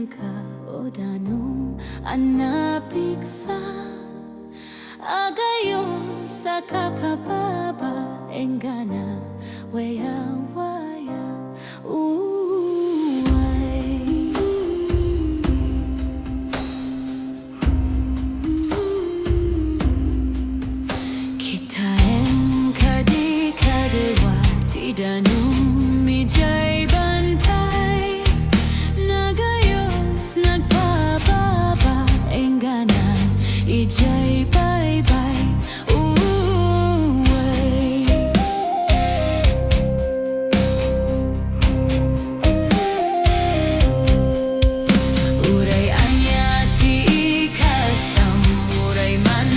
ka o Danum anapiksa agayo sa kapababa engana waya waya uway kitaen kadi kadewa ti Danum mijay bantay nagayos nagpababa engana ijay bye-bye uway uray anya ti ikastam uray man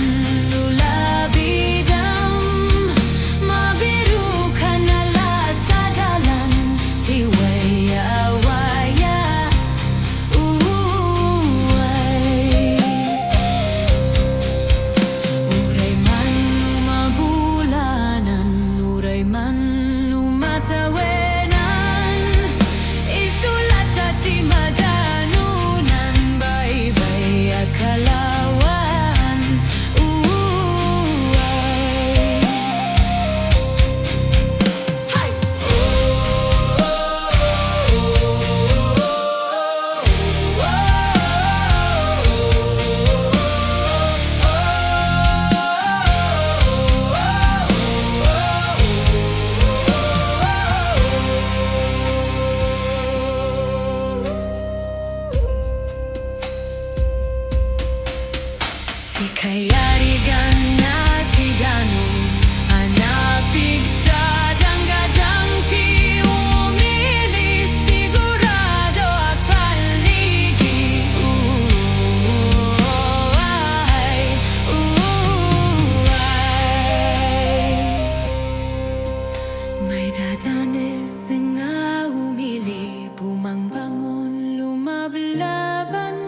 nulabidam mabiru ka na latadalan ti waya-waya uway uray man lumabulanan uray man lumatawenan isulat sa ti madanunan baybay akalawan uway hay ti kayarigan na ti Danum anapig sa danggadang ti umili sigurado at paligi uway may dadanes nga umili bumangbangon lumablaban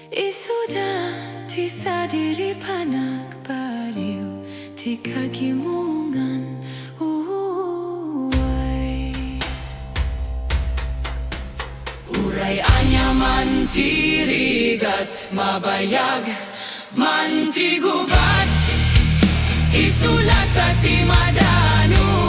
isuda ti sa diri panagpaliw ti kagimungan uway uray anya man ti rigat mabayag man ti gubat isulat sa ti Danum